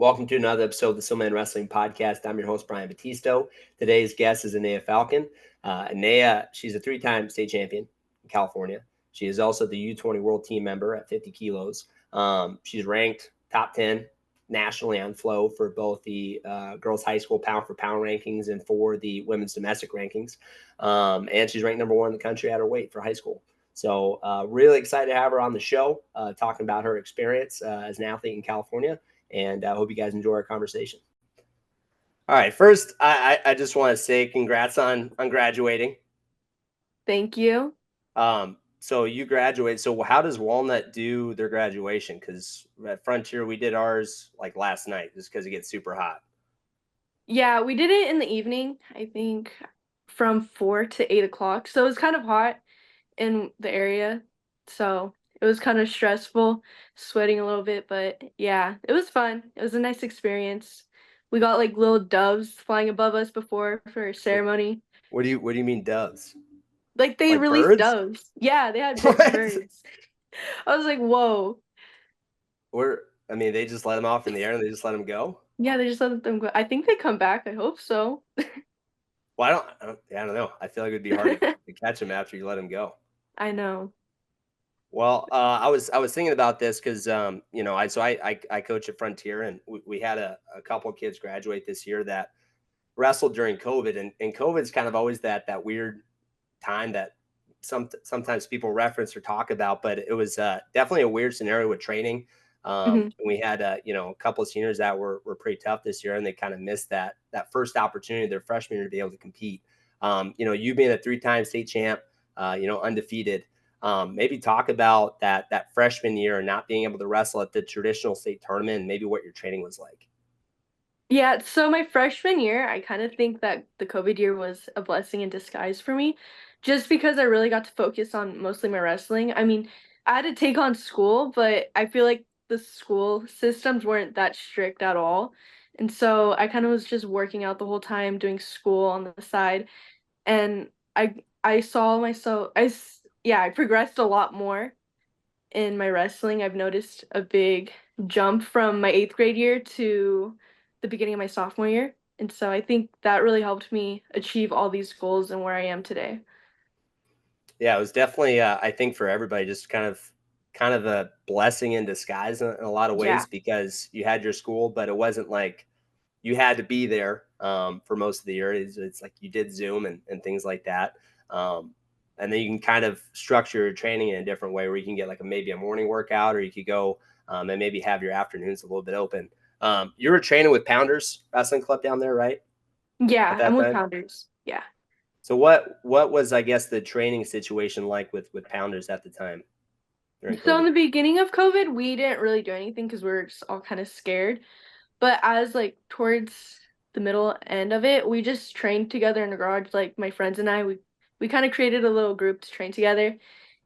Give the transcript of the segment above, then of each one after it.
Welcome to another episode of the Soul Man Wrestling Podcast. I'm your host, Brian Batisto. Today's guest is Anaya Falcon. Anaya, she's a three-time state champion in California. She is also the U20 World Team member at 50 kilos. She's ranked top 10 nationally on Flow for both the girls' high school pound-for-pound rankings and for the women's domestic rankings. And she's ranked number one in the country at her weight for high school. So really excited to have her on the show, talking about her experience as an athlete in California. And I hope you guys enjoy our conversation. All right. First, I just want to say congrats on graduating. Thank you. So you graduate. So how does Walnut do their graduation? Because at Frontier, we did ours like last night just because it gets super hot. Yeah, we did it in the evening, I think from 4 to 8 o'clock. So it was kind of hot in the area. So it was kind of stressful, sweating a little bit, but yeah, it was fun. It was a nice experience. We got like little doves flying above us before for ceremony. What do you mean doves? Like they Like released birds? doves. Yeah, they had big What? birds. I was like, whoa. I mean, they just let them off in the air and they just let them go? Yeah, they just let them go. I think they come back. I hope so. Well, I don't know. I feel like it would be hard to catch them after you let them go. I know. Well, I was thinking about this because I coach at Frontier, and we had a couple of kids graduate this year that wrestled during COVID, and COVID's kind of always that weird time that sometimes people reference or talk about, but it was definitely a weird scenario with training. Mhm. We had a couple of seniors that were pretty tough this year, and they kind of missed that first opportunity their freshman year to be able to compete. You being a three-time state champ, undefeated. Maybe talk about that freshman year and not being able to wrestle at the traditional state tournament, and maybe what your training was like. Yeah, so my freshman year, I kind of think that the COVID year was a blessing in disguise for me, just because I really got to focus on mostly my wrestling. I mean, I had to take on school, but I feel like the school systems weren't that strict at all. And so I kind of was just working out the whole time, doing school on the side, and I saw myself yeah, I progressed a lot more in my wrestling. I've noticed a big jump from my 8th grade year to the beginning of my sophomore year. And so I think that really helped me achieve all these goals and where I am today. Yeah, it was definitely I think for everybody just kind of a blessing in disguise in a lot of Yeah. ways because you had your school, but it wasn't like you had to be there for most of the year. It's like you did Zoom and things like that. Um, and then you can kind of structure your training in a different way where you can get like maybe a morning workout, or you could go and maybe have your afternoons a little bit open. You were training with Pounders Wrestling Club down there, right? At Yeah, I'm that with time. Pounders. Yeah. So what was, I guess, the training situation like with Pounders at the time during So in COVID? the beginning of COVID, we didn't really do anything because we were just all kind of scared. But as like towards the middle end of it, we just trained together in the garage. Like my friends and I, we kind of created a little group to train together,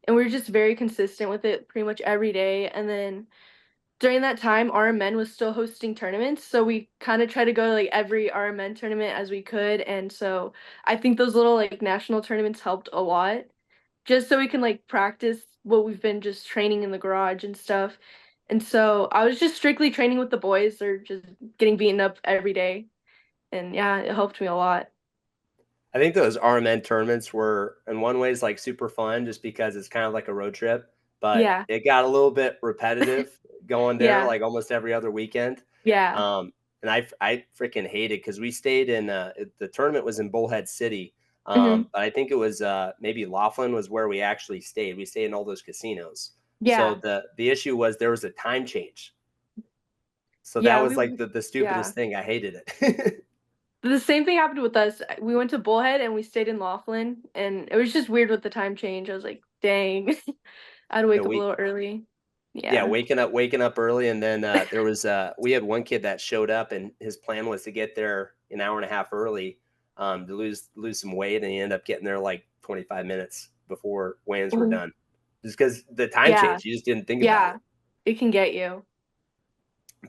and we were just very consistent with it pretty much every day. And then during that time, RMN was still hosting tournaments, so we kind of tried to go to like every RMN tournament as we could. And so I think those little like national tournaments helped a lot, just so we can like practice what we've been just training in the garage and stuff. And so I was just strictly training with the boys or just getting beaten up every day. And yeah, it helped me a lot. I think those RMN tournaments were in one ways like super fun just because it's kind of like a road trip, but Yeah. it got a little bit repetitive going there Yeah. like almost every other weekend. Yeah. And I freaking hated because we stayed in the tournament was in Bullhead City. Hmm. But I think it was maybe Laughlin was where we actually stayed. We stayed in all those casinos. So Yeah. the issue was there was a time change. So that Yeah. was like the Yeah. stupidest thing. I hated it. The same thing happened with us. We went to Bullhead and we stayed in Laughlin, and it was just weird with the time change. I was like, dang, I had to Yeah, wake up a little early. Yeah. waking up early, and then there was we had one kid that showed up, and his plan was to get there an hour and a half early to lose some weight, and he ended up getting there like 25 minutes before weigh-ins were Oh, done, just because the time yeah. change. You just didn't think about Yeah. it. It can get you.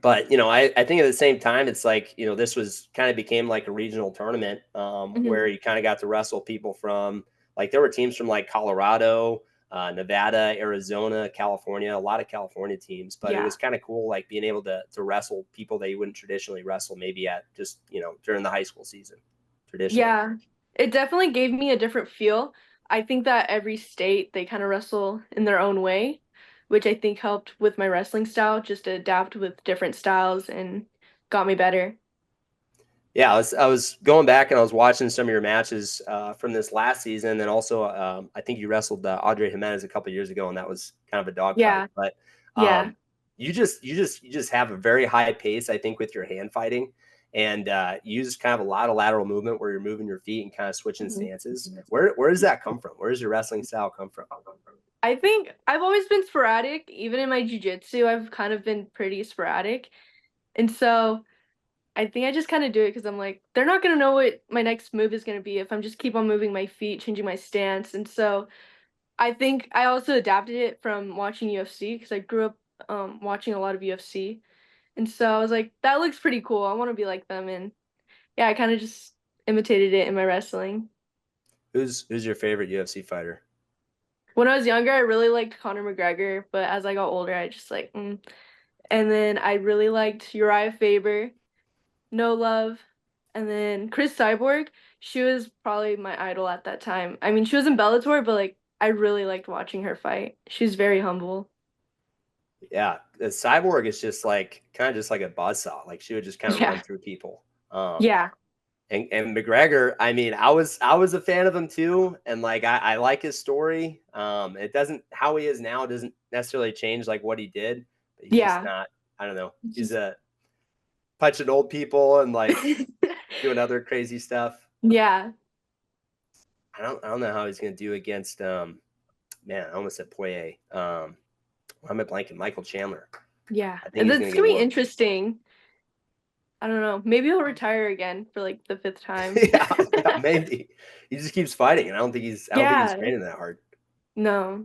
But I think at the same time, it's like this was kind of became like a regional tournament Hmm. where you kind of got to wrestle people from like there were teams from like Colorado. Nevada, Arizona, California, a lot of California teams. But it Yeah. was kind of cool, like being able to wrestle people that you wouldn't traditionally wrestle, maybe at just during the high school season, traditionally. Yeah. It definitely gave me a different feel. I think that every state they kind of wrestle in their own way, which I think helped with my wrestling style, just to adapt with different styles and got me better. Yeah, I was going back and I was watching some of your matches from this last season, and also I think you wrestled Audrey Jimenez a couple years ago, and that was kind of a dogfight. Yeah. But Yeah. you just have a very high pace, I think, with your hand fighting, and you use kind of a lot of lateral movement where you're moving your feet and kind of switching Mhm. stances. Where does that come from? Where does your wrestling style come from? I think I've always been sporadic. Even in my jiu-jitsu, I've kind of been pretty sporadic. And so I think I just kind of do it because I'm like, they're not going to know what my next move is going to be if I'm just keep on moving my feet, changing my stance. And so I think I also adapted it from watching UFC because I grew up watching a lot of UFC. And so I was like, that looks pretty cool. I want to be like them. And yeah, I kind of just imitated it in my wrestling. Who's your favorite UFC fighter? When I was younger, I really liked Conor McGregor, but as I got older, I just like, And then I really liked Uriah Faber, No Love, and then Chris Cyborg. She was probably my idol at that time. I mean, she was in Bellator, but like I really liked watching her fight. She's very humble. Yeah, the Cyborg is just like kind of just like a buzzsaw. Like she would just kind of run Yeah. through people. Yeah. And McGregor, I mean, I was a fan of him too, and like I like his story. It doesn't how he is now doesn't necessarily change like what he did, but he's just Yeah. not. I don't know. He's a punching old people and like doing other crazy stuff. Yeah. I don't know how he's gonna do against man. I almost said Poirier. Why am I blanking? Michael Chandler. Yeah. I think And he's that's gonna get gonna be whooped. interesting. I don't know. Maybe he'll retire again for like the fifth time. Yeah, maybe he just keeps fighting, and I don't think he's Yeah. training that hard. No.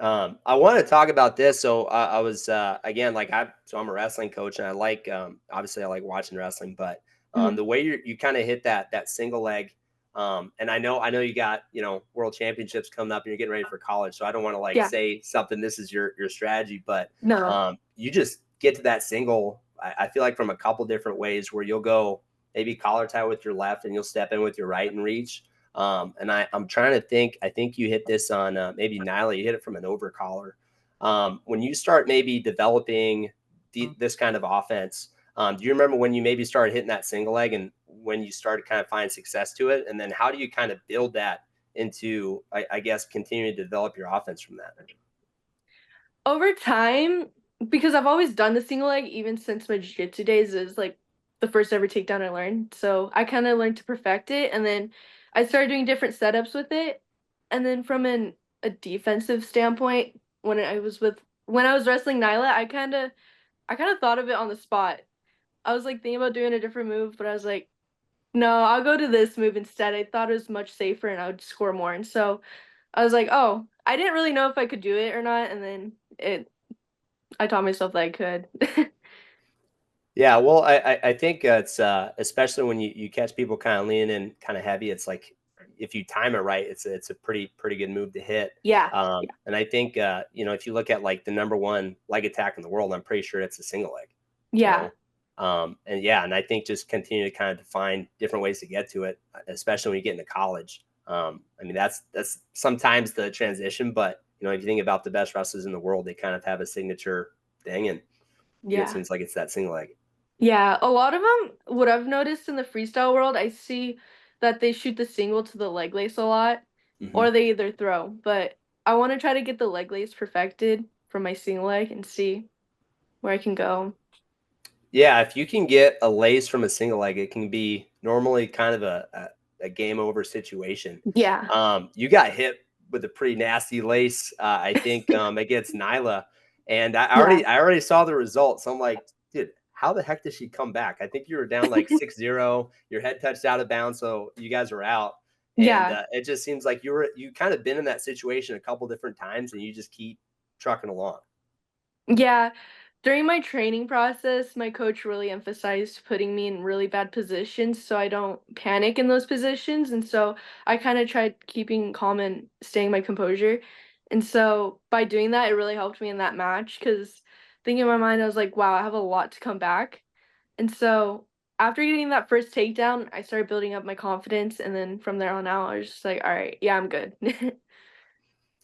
I want to talk about this. So I was again like I'm a wrestling coach, and I like obviously I like watching wrestling, but Mhm. the way you kind of hit that single leg, and I know you got world championships coming up, and you're getting ready for college, so I don't want to like Yeah. say something. This is your strategy, but No. you just get to that single. I feel like from a couple different ways where you'll go maybe collar tie with your left, and you'll step in with your right and reach. And I'm trying to think. I think you hit this on maybe Nyla. You hit it from an over collar. When you start maybe developing this kind of offense, do you remember when you maybe started hitting that single leg and when you started kind of finding success to it? And then how do you kind of build that into, I guess, continuing to develop your offense from that? Over time, because I've always done the single leg even since my jiu-jitsu days is like the first ever takedown I learned. So I kind of learned to perfect it and then I started doing different setups with it. And then from a defensive standpoint, when I was wrestling Nyla, I kind of thought of it on the spot. I was like thinking about doing a different move, but I was like, no, I'll go to this move instead. I thought it was much safer and I would score more. And so I was like, oh, I didn't really know if I could do it or not. And then I taught myself that I could. Yeah, well, I think it's especially when you catch people kind of leaning in kind of heavy. It's like if you time it right, it's a pretty good move to hit. Yeah. And I think if you look at like the number one leg attack in the world, I'm pretty sure it's a single leg. You Yeah. know, and yeah, and I think just continue to kind of define different ways to get to it, especially when you get into college. I mean, that's sometimes the transition, but if you think about the best wrestlers in the world, they kind of have a signature thing, and it Yeah. seems like it's that single leg. Yeah. A lot of them, what I've noticed in the freestyle world, I see that they shoot the single to the leg lace a lot, Hmm. or they either throw. But I want to try to get the leg lace perfected from my single leg and see where I can go. Yeah, if you can get a lace from a single leg, it can be normally kind of a game over situation. Yeah. You got hit with a pretty nasty lace, I think, against Nyla, and I Yeah. already I already saw the results. I'm like, dude, how the heck did she come back? I think you were down like 6-0. Your head touched out of bounds, so you guys were out. And Yeah. it just seems like you kind of been in that situation a couple different times, and you just keep trucking along. Yeah. During my training process, my coach really emphasized putting me in really bad positions so I don't panic in those positions. And so I kind of tried keeping calm and staying my composure. And so by doing that, it really helped me in that match because thinking in my mind, I was like, wow, I have a lot to come back. And so after getting that first takedown, I started building up my confidence. And then from there on out, I was just like, all right, yeah, I'm good.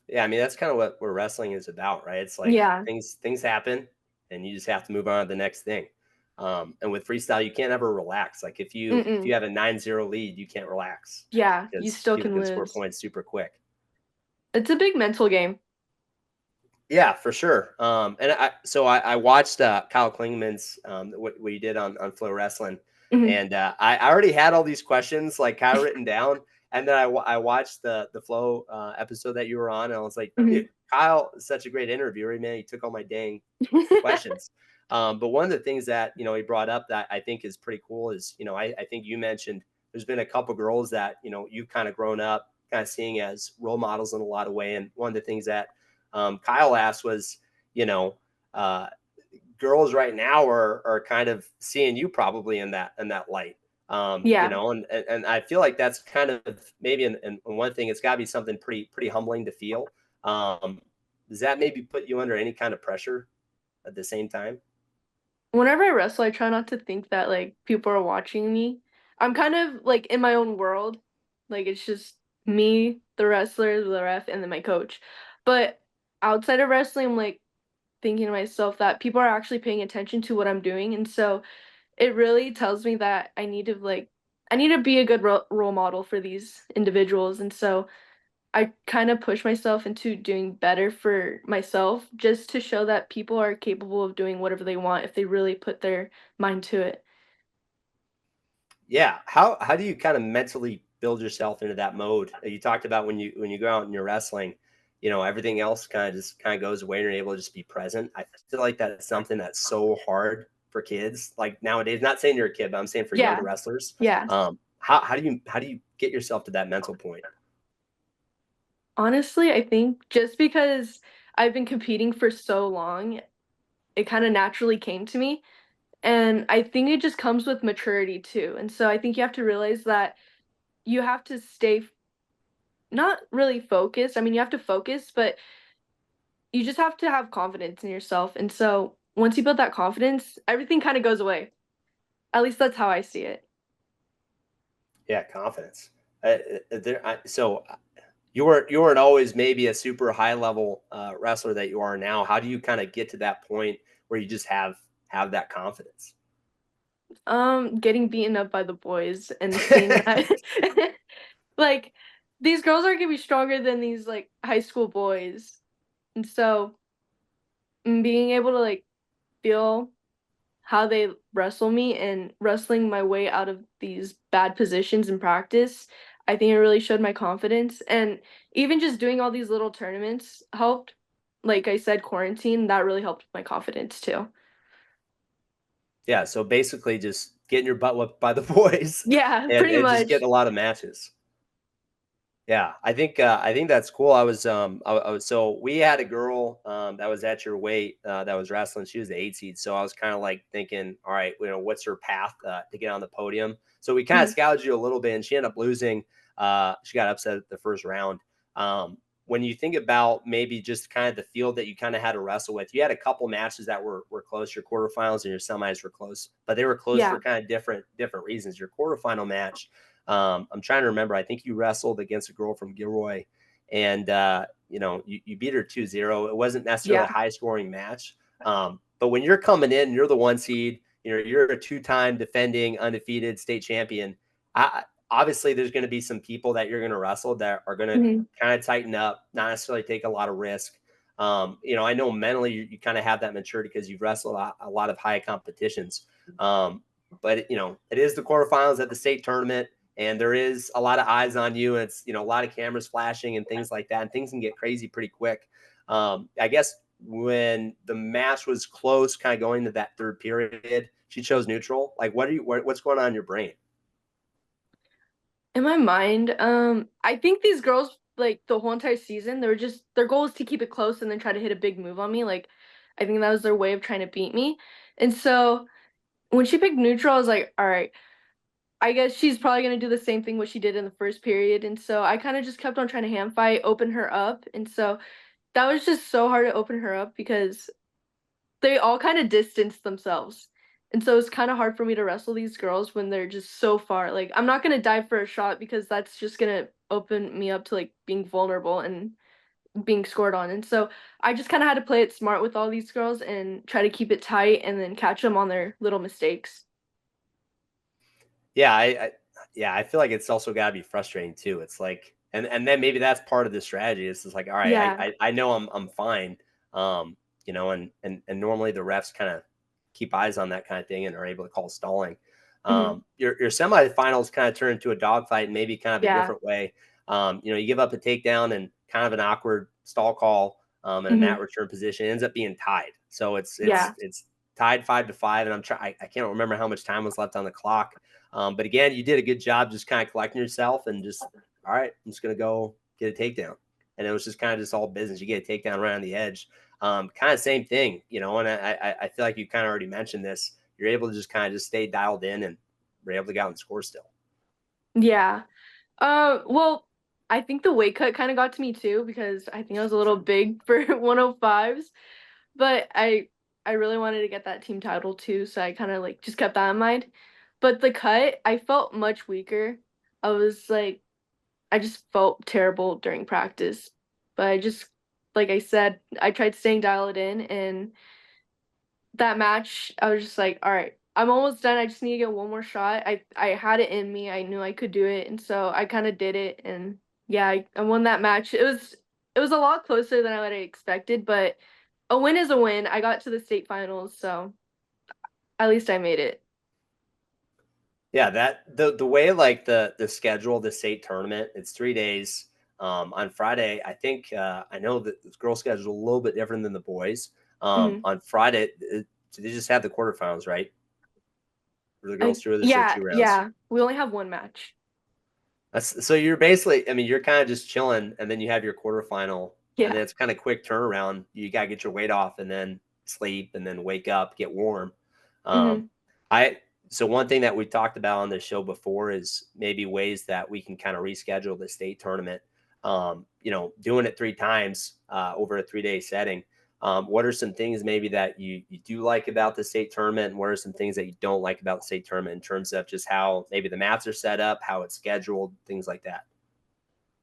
Yeah, I mean that's kind of what wrestling is about, right? It's like Yeah. things happen, and you just have to move on to the next thing. And with freestyle, you can't ever relax. Like if you Mm-mm. have a 9-0 lead, you can't relax Yeah, you because still people can can score lose. points super quick. It's a big mental game. Yeah, for sure. And I watched Kyle Klingman's what you did on FloWrestling, Hmm. and I already had all these questions like kind of written down, and then I watched the Flow episode that you were on, and I was like, dude, Hmm. Kyle is such a great interviewer, man. He took all my dang questions. But one of the things that he brought up that I think is pretty cool is I think you mentioned there's been a couple girls that you've kind of grown up kind of seeing as role models in a lot of way, and one of the things that Kyle asked was, you know, uh, girls right now are kind of seeing you probably in that light. Yeah. And I feel like that's kind of maybe in one thing, it's got to be something pretty humbling to feel. Um, does that maybe put you under any kind of pressure at the same time? Whenever I wrestle, I try not to think that like people are watching me. I'm kind of like in my own world. Like it's just me, the wrestler, the ref, and then my coach. But outside of wrestling, I'm like thinking to myself that people are actually paying attention to what I'm doing. And so it really tells me that I need to be a good role model for these individuals. And so I kind of push myself into doing better for myself just to show that people are capable of doing whatever they want if they really put their mind to it. Yeah. How do you kind of mentally build yourself into that mode? You talked about when you go out and you're wrestling, everything else kind of goes away and you're able to just be present. I feel like that's something that's so hard for kids like nowadays. Not saying you're a kid, but I'm saying for younger Yeah, wrestlers. yeah. How do you get yourself to that mental point? Honestly, I think just because I've been competing for so long, it kind of naturally came to me. And I think it just comes with maturity too. And so I think you have to realize that you have to stay not really focused. I mean, you have to focus, but you just have to have confidence in yourself. And so once you build that confidence, everything kind of goes away. At least that's how I see it. Yeah, confidence. So you weren't always maybe a super high level wrestler that you are now. How do you kind of get to that point where you just have that confidence? Getting beaten up by the boys and seeing that like these girls are gonna be stronger than these like high school boys. And so being able to like feel how they wrestle me and wrestling my way out of these bad positions in practice, I think it really showed my confidence. And even just doing all these little tournaments helped. Like I said, quarantine, that really helped my confidence too. Yeah, so basically just getting your butt whipped by the boys Yeah, and pretty and just getting much. a lot of matches. Yeah, I think that's cool. I was so we had a girl that was at your weight that was wrestling. She was the 8 seed, so I was kind of like thinking, all right, what's her path to get on the podium? So we kind of Mhm. scouted you a little bit, and she ended up losing. She got upset at the first round. When you think about maybe just kind of the field that you kind of had to wrestle with, you had a couple matches that were close. Your quarterfinals and your semis were close, but they were close Yeah. for kind of different reasons. Your quarterfinal match, I'm trying to remember. I think you wrestled against a girl from Gilroy, and you beat her 2-0. It wasn't necessarily Yeah. a high scoring match, but when you're coming in, you're the one seed. You're a two-time defending undefeated state champion. Obviously, there's going to be some people that you're going to wrestle that are going to Mhm. kind of tighten up, not necessarily take a lot of risk. I know mentally you kind of have that maturity because you've wrestled a lot of high competitions. But it is the quarterfinals at the state tournament, and there is a lot of eyes on you, and it's a lot of cameras flashing and things like that, and things can get crazy pretty quick. I guess when the match was close, kind of going to that third period, she chose neutral. Like, what's going on in your brain? In my mind, I think these girls like the whole entire season, they were just their goal is to keep it close and then try to hit a big move on me. Like I think that was their way of trying to beat me. And so when she picked neutral, I was like, all right, I guess she's probably gonna do the same thing what she did in the first period. And so I kind of just kept on trying to hand fight, open her up. And so that was just so hard to open her up because they all kind of distanced themselves. And so it's kind of hard for me to wrestle these girls when they're just so far. Like, I'm not going to dive for a shot because that's just going to open me up to like being vulnerable and being scored on. And so I just kind of had to play it smart with all these girls and try to keep it tight and then catch them on their little mistakes. Yeah, I feel like it's also got to be frustrating too. It's like, and then maybe that's part of the strategy. It's just like, all right, Yeah. I know I'm fine, you know, and normally the refs kind of keep eyes on that kind of thing and are able to call stalling. Hmm. Your semifinals kind of turn into a dogfight in maybe kind of a Yeah. different way. You know, you give up a takedown and kind of an awkward stall call, and a mat Hmm. return position. It ends up being tied. So Yeah. it's tied 5-5, and I can't remember how much time was left on the clock. But again, you did a good job just kind of collecting yourself and just, all right, I'm just going to go get a takedown. And it was just kind of just all business. You get a takedown right on the edge. Kind of same thing, you know, and I feel like you kind of already mentioned this. You're able to just kind of just stay dialed in and we're able to get out and score still. Yeah. Well, I think the weight cut kind of got to me too because I think I was a little big for 105s, but I really wanted to get that team title too, so I kind of like just kept that in mind. But the cut, I felt much weaker. I was like I just felt terrible during practice. But I just like I said, I tried staying dialed in and that match, I was just like, all right, I'm almost done. I just need to get one more shot. I had it in me. I knew I could do it, and so I kind of did it. And yeah, I won that match. It was a lot closer than I would have expected, but a win is a win. I got to the state finals, so at least I made it. Yeah, that the way like the schedule, the state tournament, it's 3 days. On Friday, I think I know that the girls' schedule is a little bit different than the boys. Hmm. On Friday, so they just had the quarterfinals, right? For the girls through, there's Yeah, 2 rounds. yeah. We only have one match. That's so you're basically, I mean, you're kind of just chilling, and then you have your quarterfinal, and Yeah. then it's kind of quick turnaround. You got to get your weight off, and then sleep, and then wake up, get warm. Um, Hmm. I so one thing that we talked about on the show before is maybe ways that we can kind of reschedule the state tournament. You know, doing it 3 times over a 3 day setting. What are some things maybe that you do like about the state tournament, and what are some things that you don't like about the state tournament in terms of just how maybe the mats are set up, how it's scheduled, things like that?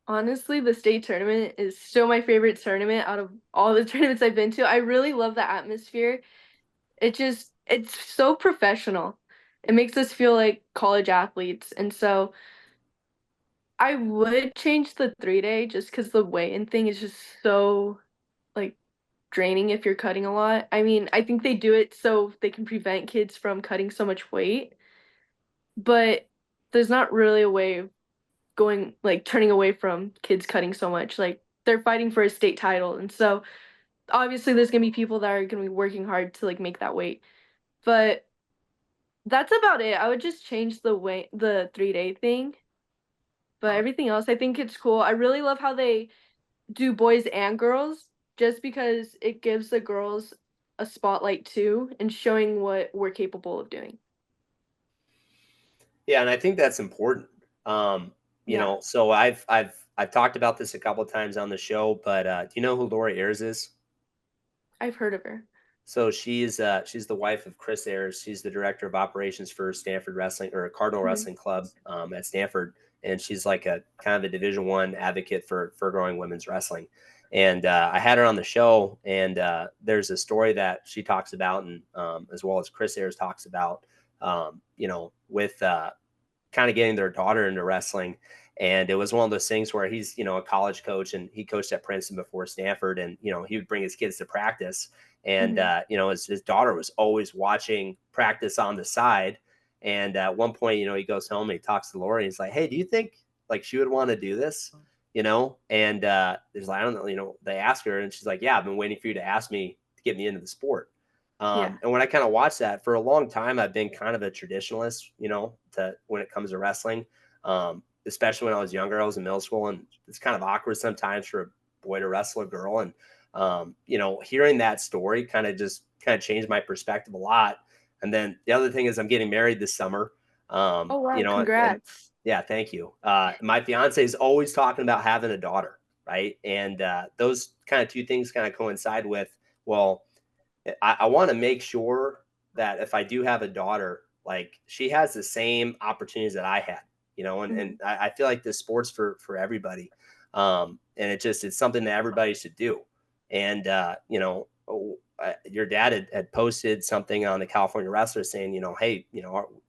Honestly, the state tournament is still my favorite tournament out of all the tournaments I've been to. I really love the atmosphere. It's so professional. It makes us feel like college athletes. And so I would change the 3 day just because the weigh-in thing is just so like draining if you're cutting a lot. I mean, I think they do it so they can prevent kids from cutting so much weight, but there's not really a way of going like turning away from kids cutting so much. Like they're fighting for a state title. And so obviously there's gonna be people that are gonna be working hard to like make that weight. But that's about it. I would just change the 3 day thing. But everything else, I think it's cool. I really love how they do boys and girls just because it gives the girls a spotlight too and showing what we're capable of doing. Yeah, and I think that's important. You Yeah, know, so I've talked about this a couple of times on the show, but do you know who Laura Ayers is? I've heard of her. So she's the wife of Chris Ayers. She's the director of operations for Stanford Wrestling or Cardinal Mhm. Wrestling Club at Stanford, and she's like a kind of a Division 1 advocate for growing women's wrestling. And I had her on the show, and there's a story that she talks about, and as well as Chris Ayers talks about, you know, with kind of getting their daughter into wrestling. And it was one of those things where he's, you know, a college coach and he coached at Princeton before Stanford. And, you know, he would bring his kids to practice. And, Mhm. you know, his daughter was always watching practice on the side. And at one point, you know, he goes home and he talks to Lori. And he's like, hey, do you think like she would want to do this? You know? And there's like, I don't know, you know, they ask her and she's like, yeah, I've been waiting for you to ask me to get me into the sport. Yeah. And when I kind of watched that for a long time, I've been kind of a traditionalist, you know, to when it comes to wrestling. Especially when I was younger, I was in middle school, and it's kind of awkward sometimes for a boy to wrestle a girl. And you know, hearing that story kind of changed my perspective a lot. And then the other thing is, I'm getting married this summer. Oh You wow, know, and congrats. yeah, thank you. My fiance is always talking about having a daughter. right? And those kind of two things kind of coincide with, well, I want to make sure that if I do have a daughter, like she has the same opportunities that I had, and I feel like this sport's for everybody. And it's something that everybody should do. And, your dad had posted something on the California Wrestlers saying, hey,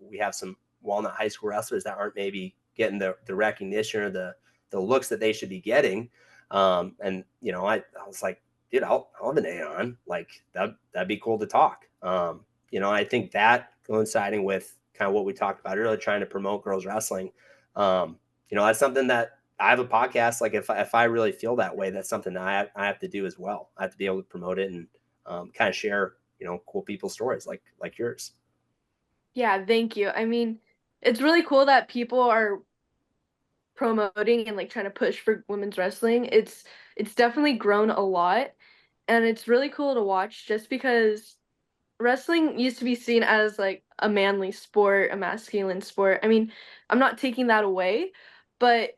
we have some Walnut High School wrestlers that aren't maybe getting the recognition or the looks that they should be getting. And, I was like, dude, I'll have an A on. Like that'd be cool to talk. I think that coinciding with kind of what we talked about earlier, trying to promote girls wrestling. That's something that I have a podcast. Like if I really feel that way, that's something that I have to do as well. I have to be able to promote it and kind of share, cool people's stories like yours. Yeah, thank you. I mean, it's really cool that people are promoting and like trying to push for women's wrestling. It's definitely grown a lot, and it's really cool to watch just because wrestling used to be seen as like a manly sport, a masculine sport. I mean, I'm not taking that away, but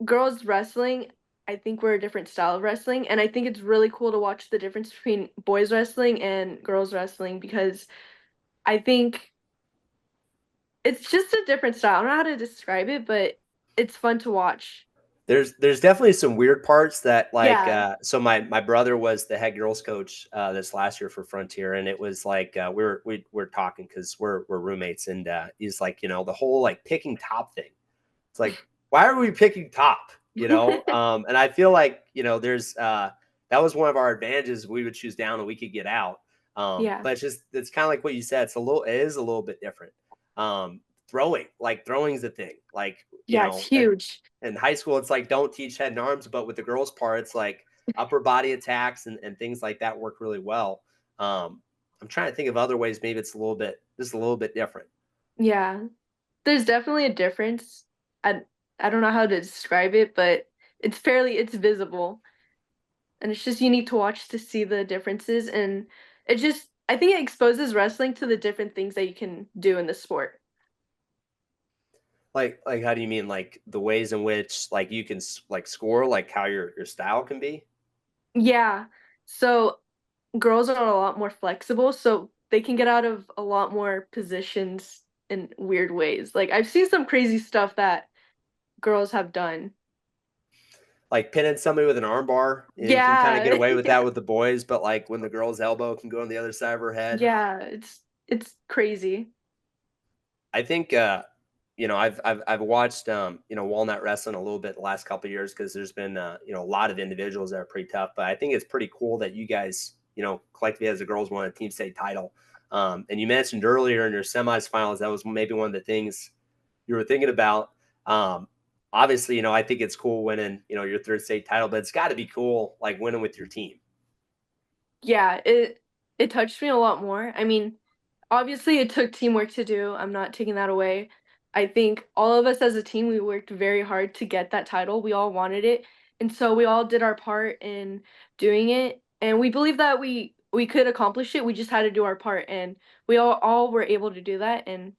girls wrestling, I think we're a different style of wrestling, and I think it's really cool to watch the difference between boys wrestling and girls wrestling because I think it's just a different style. I don't know how to describe it, but it's fun to watch. There's definitely some weird parts that like Yeah. so my brother was the head girls coach this last year for Frontier, and it was like we're talking because we're roommates, and he's like, the whole like picking top thing. It's like, why are we picking top? And I feel like, there's that was one of our advantages. We would choose down and we could get out. Yeah. But it's kind of like what you said. It is a little bit different. Throwing is a thing. Like, Yeah, it's huge. in high school, it's like, don't teach head and arms, but with the girls part, it's like upper body attacks and things like that work really well. I'm trying to think of other ways. Maybe it's just a little bit different. Yeah. There's definitely a difference. I I don't know how to describe it, but it's visible. And it's just unique to watch to see the differences, and I think it exposes wrestling to the different things that you can do in the sport. Like how do you mean, like the ways in which like you can like score, like how your style can be? Yeah. So girls are a lot more flexible, so they can get out of a lot more positions in weird ways. Like I've seen some crazy stuff that girls have done. Like pinning somebody with an armbar, you can kind of get Yeah. away with Yeah. that with the boys, but like when the girl's elbow can go on the other side of her head. Yeah, it's crazy. I think I've watched Walnut Wrestling a little bit the last couple of years because there's been a lot of individuals that are pretty tough, but I think it's pretty cool that you guys collectively as the girls won a team state title. And you mentioned earlier in your semis finals that was maybe one of the things you were thinking about. Um, Obviously, I think it's cool winning your third state title, but it's got to be cool like winning with your team. Yeah, it touched me a lot more. I mean, obviously it took teamwork to do. I'm not taking that away. I think all of us as a team, we worked very hard to get that title. We all wanted it. And so we all did our part in doing it. And we believe that we could accomplish it. We just had to do our part, and we all were able to do that. And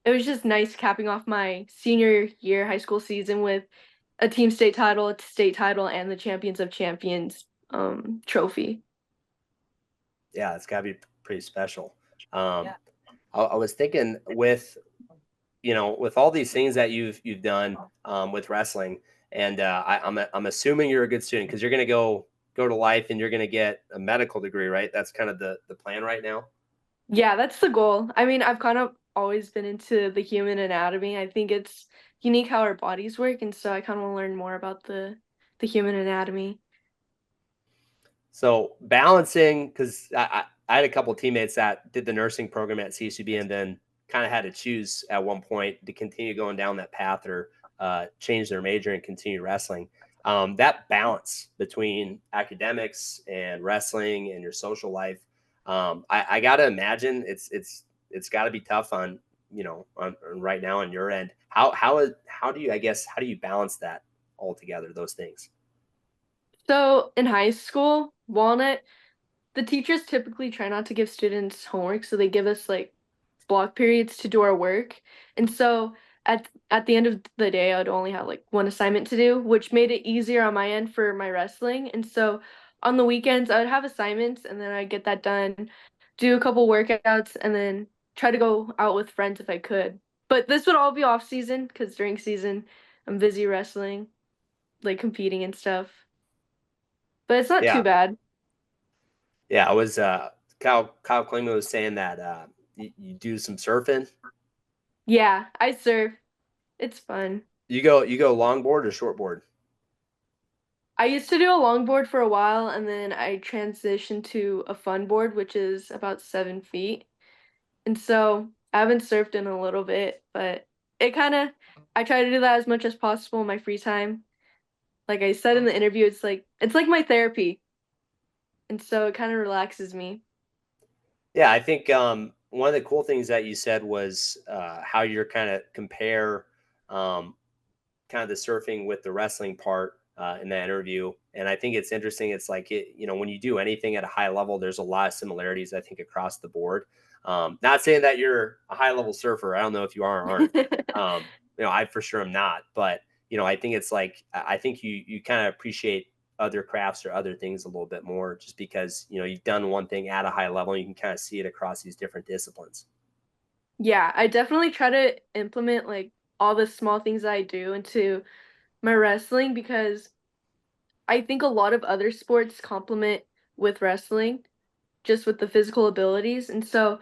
it was just nice capping off my senior year high school season with a team state title, and the Champions of Champions trophy. Yeah, it's got to be pretty special. Um, I was thinking with all these things that you've done with wrestling, and I'm assuming you're a good student because you're going to go to life and you're going to get a medical degree, right? That's kind of the plan right now. Yeah, that's the goal. I mean, I've kind of always been into the human anatomy. I think it's unique how our bodies work, and so I kind of want to learn more about the human anatomy. So balancing, because I had a couple of teammates that did the nursing program at CCB and then kind of had to choose at one point to continue going down that path or change their major and continue wrestling. That balance between academics and wrestling and your social life, I got to imagine it's got to be tough on on right now on your end. How do you balance that all together? Those things. So in high school, Walnut, the teachers typically try not to give students homework, so they give us like block periods to do our work. And so at the end of the day, I'd only have like one assignment to do, which made it easier on my end for my wrestling. And so on the weekends, I would have assignments and then I'd get that done, do a couple workouts, and then try to go out with friends if I could. But this would all be off season because during season, I'm busy wrestling, like competing and stuff. But it's not too Yeah. bad. Yeah. I was, Kyle Klingman was saying that you do some surfing. Yeah, I surf. It's fun. You go longboard or shortboard? I used to do a longboard for a while and then I transitioned to a fun board, which is about 7 feet. And so I haven't surfed in a little bit, but it kind of, I try to do that as much as possible in my free time. Like I said in the interview, it's like my therapy. And so it kind of relaxes me. Yeah, I think one of the cool things that you said was how you're kind of compare um, kind of the surfing with the wrestling part in that interview. And I think it's interesting. It's like when you do anything at a high level, there's a lot of similarities. I think across the board. Not saying that you're a high level surfer. I don't know if you are or aren't. I for sure am not. But I think it's like I think you kind of appreciate other crafts or other things a little bit more just because you've done one thing at a high level and you can kind of see it across these different disciplines. Yeah, I definitely try to implement like all the small things I do into my wrestling because I think a lot of other sports complement with wrestling, just with the physical abilities. And so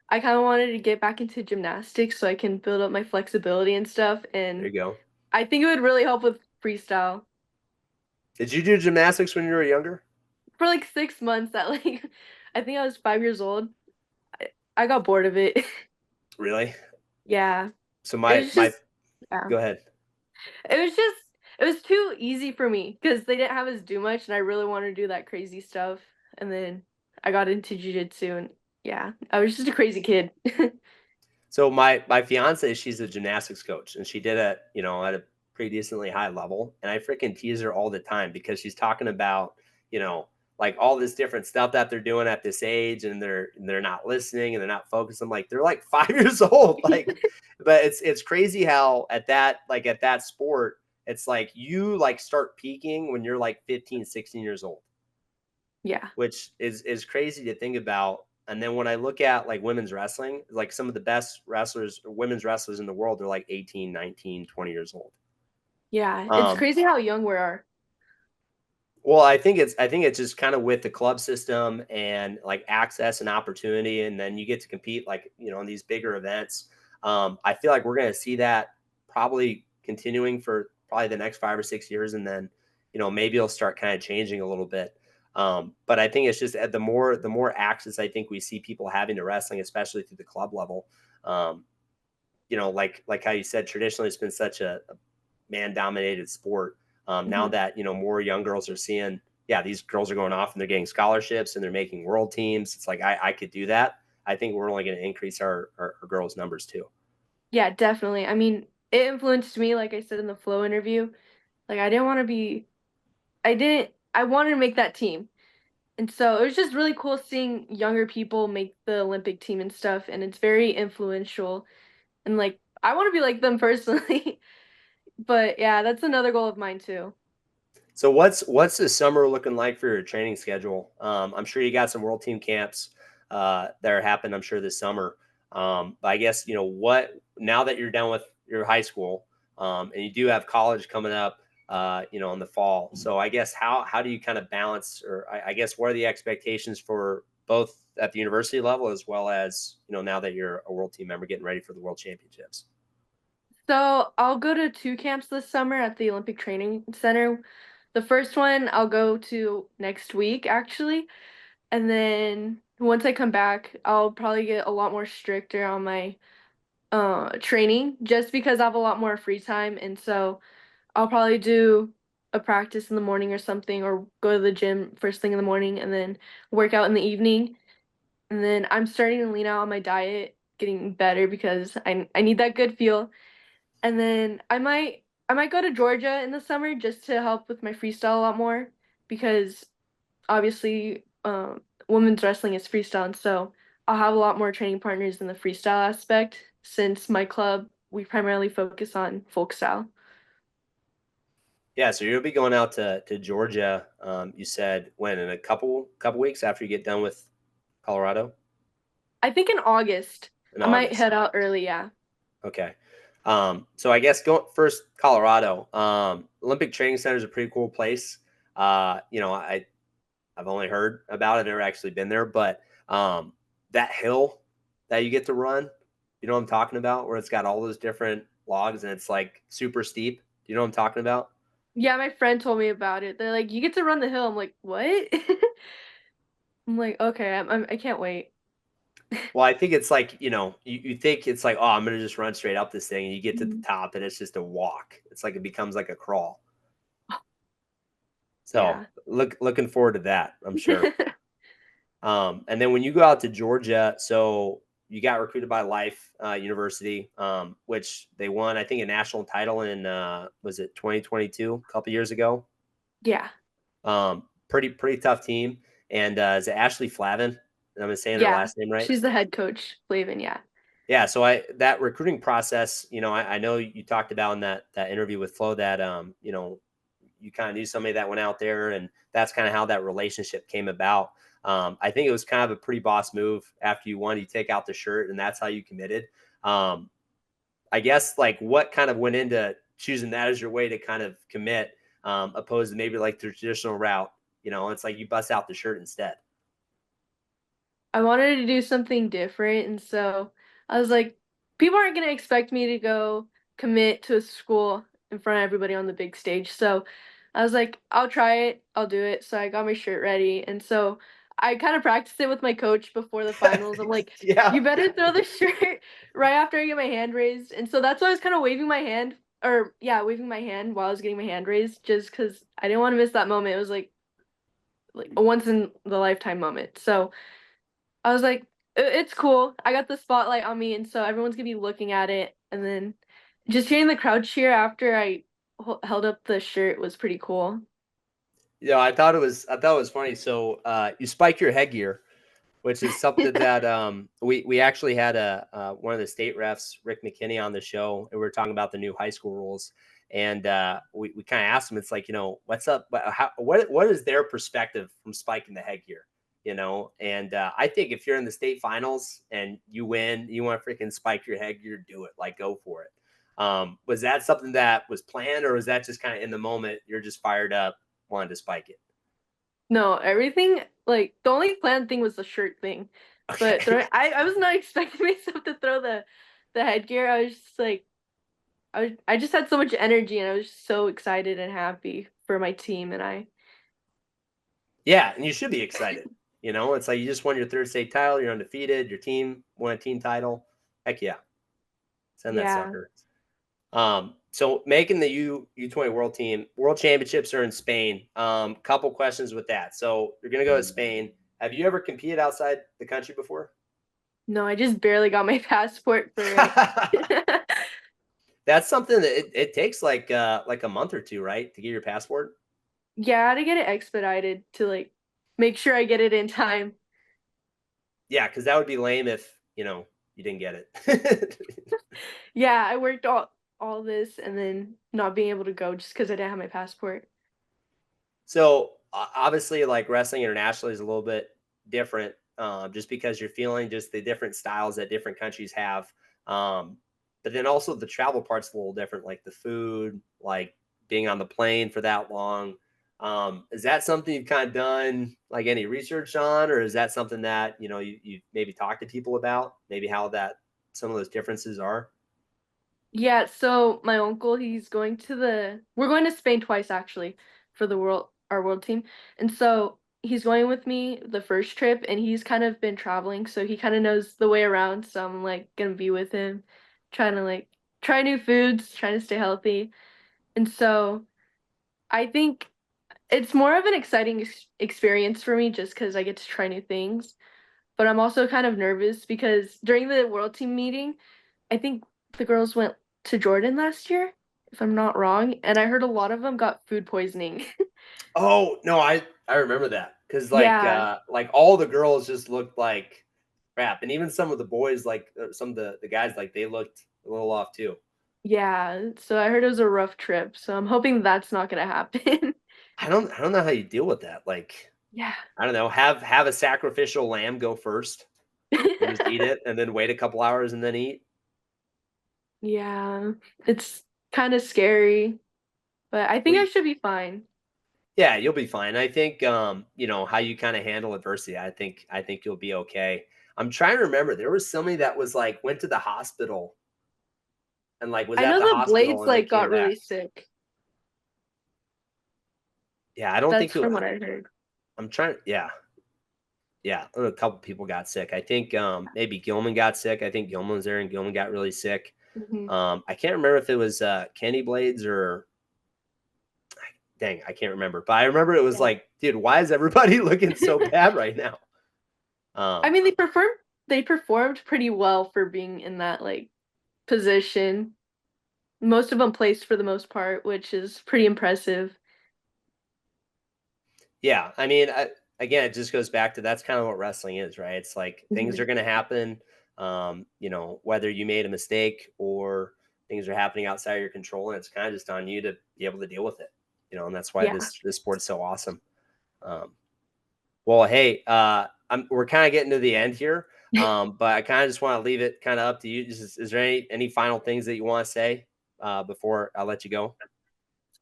I kind of wanted to get back into gymnastics so I can build up my flexibility and stuff. There And you go. I think it would really help with freestyle. Did you do gymnastics when you were younger? For like 6 months, that like, I think I was 5 years old. I got bored of it. Really? Yeah. So It my was my just, yeah. go ahead. It was just, it was too easy for me because they didn't have us do much and I really wanted to do that crazy stuff. And then I got into jujitsu and yeah, I was just a crazy kid. So my fiance, she's a gymnastics coach, and she did it, at a pretty decently high level. And I freaking tease her all the time because she's talking about, like all this different stuff that they're doing at this age, and they're not listening and they're not focused. I'm like, they're like 5 years old, like, but it's crazy how at that sport, it's like you like start peaking when you're like 15, 16 years old, Yeah. which is crazy to think about. And then when I look at like women's wrestling, like some of the best wrestlers, women's wrestlers in the world, they're like 18, 19, 20 years old. Yeah. It's Um, crazy how young we are. well, I think it's just kind of with the club system and like access and opportunity, and then you get to compete like in these bigger events. I feel like we're going to see that probably continuing for probably the next 5 or 6 years, and then maybe it'll start kind of changing a little bit. But I think it's just the more access I think we see people having to wrestling, especially through the club level. Um, like how you said, traditionally it's been such a man dominated sport. Now Hmm. that more young girls are seeing, yeah, these girls are going off and they're getting scholarships and they're making world teams. It's like I could do that. I think we're only going to increase our girls' numbers too. Yeah, definitely. I mean, it influenced me, like I said in the Flow interview. Like I didn't want to be, I wanted to make that team. And so it was just really cool seeing younger people make the Olympic team and stuff. And it's very influential. And like, I want to be like them personally. But yeah, that's another goal of mine too. So what's the summer looking like for your training schedule? I'm sure you got some world team camps that are happening. I'm sure this summer. But I guess what now that you're done with your high school and you do have college coming up, in the fall. So I guess how do you kind of balance, or I guess what are the expectations for both at the university level as well as now that you're a world team member getting ready for the world championships? So I'll go to two camps this summer at the Olympic Training Center. The first one I'll go to next week, actually. And then once I come back, I'll probably get a lot more stricter on my training just because I have a lot more free time. And so I'll probably do a practice in the morning or something, or go to the gym first thing in the morning and then work out in the evening. And then I'm starting to lean out on my diet, getting better because I need that good feel. And then I might go to Georgia in the summer just to help with my freestyle a lot more because obviously women's wrestling is freestyle, and so I'll have a lot more training partners in the freestyle aspect since my club we primarily focus on folk style. Yeah, so you'll be going out to Georgia. You said when, in a couple weeks after you get done with Colorado? I think in August. In I might August. head out early, yeah. Okay. So I guess go first Colorado. Olympic Training Center is a pretty cool place. I've only heard about it, never actually been there, but that hill that you get to run, you know what I'm talking about, where it's got all those different logs and it's like super steep. Do you know what I'm talking about? Yeah, my friend told me about it. They're like, you get to run the hill. I'm like, what? I'm like, okay, I can't wait. Well, I think it's like, you think it's like, oh, I'm going to just run straight up this thing. And you get to the Mhm. top and it's just a walk. It's like it becomes like a crawl. So Yeah. looking forward to that, I'm sure. And then when you go out to Georgia, so you got recruited by Life University, which they won, I think, a national title in, was it 2022, a couple years ago? Yeah. Pretty tough team. And is it Ashley Flavin? I'm saying her Yeah. last name right. She's the head coach, Flavin, yeah. Yeah, so that recruiting process, I know you talked about in that interview with Flo that you kind of knew somebody that went out there, and that's kind of how that relationship came about. I think it was kind of a pretty boss move after you won. You take out the shirt, and that's how you committed. I guess like what kind of went into choosing that as your way to kind of commit, opposed to maybe like the traditional route. It's like you bust out the shirt instead. I wanted to do something different, and so I was like, people aren't gonna expect me to go commit to a school in front of everybody on the big stage. So I was like, I'll try it, I'll do it. So I got my shirt ready, and so I kind of practiced it with my coach before the finals. I'm like, Yeah. you better throw the shirt right after I get my hand raised. And so that's why I was kind of waving my hand, or yeah, waving my hand while I was getting my hand raised, just because I didn't want to miss that moment. It was like a once in the lifetime moment. So I was like, It's cool. I got the spotlight on me, and so everyone's gonna be looking at it." And then just hearing the crowd cheer after I held up the shirt was pretty cool. Yeah, I thought it was funny. So you spike your headgear, which is something that we actually had one of the state refs, Rick McKinney, on the show, and we were talking about the new high school rules, and we kind of asked him, it's like, what's up? What is their perspective from spiking the headgear? And I think if you're in the state finals and you win, you want to freaking spike your headgear, do it, like go for it. Was that something that was planned, or was that just kind of in the moment? You're just fired up, wanted to spike it. No, everything like the only planned thing was the shirt thing, but Okay. I was not expecting myself to throw the headgear. I was just like I just had so much energy and I was just so excited and happy for my team and I. Yeah, and you should be excited. It's like you just won your third state title. You're undefeated. Your team won a team title. Heck yeah, send that Yeah. sucker. So making the U20 World Team, World Championships are in Spain. Couple questions with that. So you're gonna go to Spain. Have you ever competed outside the country before? No, I just barely got my passport for it. That's something that it takes like a month or two, right, to get your passport. Yeah, I had to get it expedited to like make sure I get it in time. Yeah, because that would be lame if you didn't get it. Yeah, I worked all this and then not being able to go just because I didn't have my passport. So obviously, like wrestling internationally is a little bit different, just because you're feeling just the different styles that different countries have. But then also the travel part's a little different, like the food, like being on the plane for that long. Is that something you've kind of done like any research on, or is that something that you maybe talk to people about, maybe how that some of those differences are? Yeah, so my uncle, we're going to Spain twice actually for our world team. And so he's going with me the first trip and he's kind of been traveling, so he kind of knows the way around. So I'm like gonna be with him, trying to like try new foods, trying to stay healthy. And so I think it's more of an exciting experience for me just because I get to try new things. But I'm also kind of nervous because during the world team meeting, I think the girls went to Jordan last year, if I'm not wrong, and I heard a lot of them got food poisoning. Oh, no, I remember that because Yeah. like all the girls just looked like crap, and even some of the boys, like some of the guys, like they looked a little off too. Yeah, so I heard it was a rough trip, so I'm hoping that's not gonna happen. I don't know how you deal with that. Like, Yeah. I don't know, have a sacrificial lamb go first and just eat it and then wait a couple hours and then eat. Yeah, it's kind of scary, but I think I We should be fine. Yeah, you'll be fine. I think how you kind of handle adversity. I think you'll be okay. I'm trying to remember. There was somebody that was like went to the hospital and like was I at know the the hospital Blades and then like came got back. really sick. Yeah, I don't think That's he'll from what I heard. I'm trying yeah. Yeah, a couple people got sick. I think maybe Gilman got sick. I think Gilman was there and Gilman got really sick. Hmm. I can't remember if it was Kenny Blades or dang, I can't remember. But I remember it was Yeah. like, dude, why is everybody looking so bad right now? I Um, mean, they performed pretty well for being in that like position. Most of them placed for the most part, which is pretty impressive. Yeah, I mean, again, it just goes back to that's kind of what wrestling is, right? It's like things Hmm. are going to happen, whether you made a mistake or things are happening outside of your control, and it's kind of just on you to be able to deal with it, and that's why Yeah. this sport's so awesome. Um, well, hey, we're kind of getting to the end here, but I kind of just want to leave it kind of up to you. Is there any final things that you want to say before I let you go?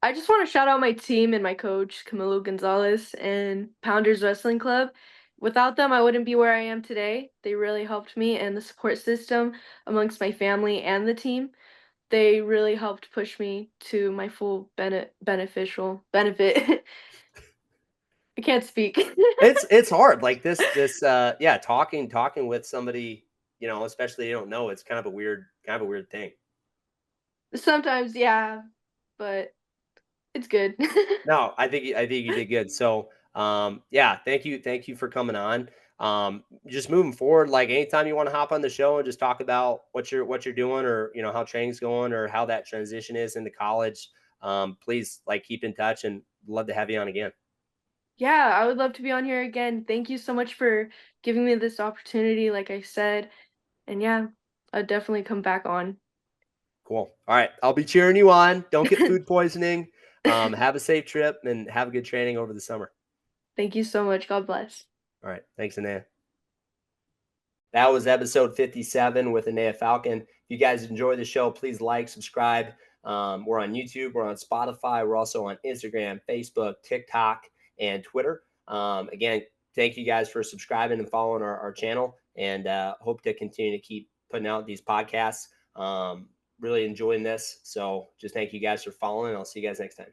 I just want to shout out my team and my coach, Camilo Gonzalez and Pounders Wrestling Club. Without them, I wouldn't be where I am today. They really helped me and the support system amongst my family and the team. They really helped push me to my full beneficial benefit. I can't speak. It's hard. Like this, talking with somebody, especially you don't know, it's kind of a weird thing. Sometimes, yeah, but it's good. No, I think you did good. So yeah, thank you for coming on. Just moving forward, like anytime you want to hop on the show and just talk about what you're doing or how training's going or how that transition is into college, please like keep in touch and love to have you on again. Yeah, I would love to be on here again. Thank you so much for giving me this opportunity, like I said. And yeah, I'd definitely come back on. Cool. All right. I'll be cheering you on. Don't get food poisoning. Have a safe trip and have a good training over the summer. Thank you so much. God bless. All right. Thanks, Anaya. That was episode 57 with Anaya Falcon. If you guys enjoy the show, please like, subscribe. We're on YouTube, we're on Spotify, we're also on Instagram, Facebook, TikTok, and Twitter. Again, thank you guys for subscribing and following our channel, and hope to continue to keep putting out these podcasts. Really enjoying this. So just thank you guys for following. I'll see you guys next time.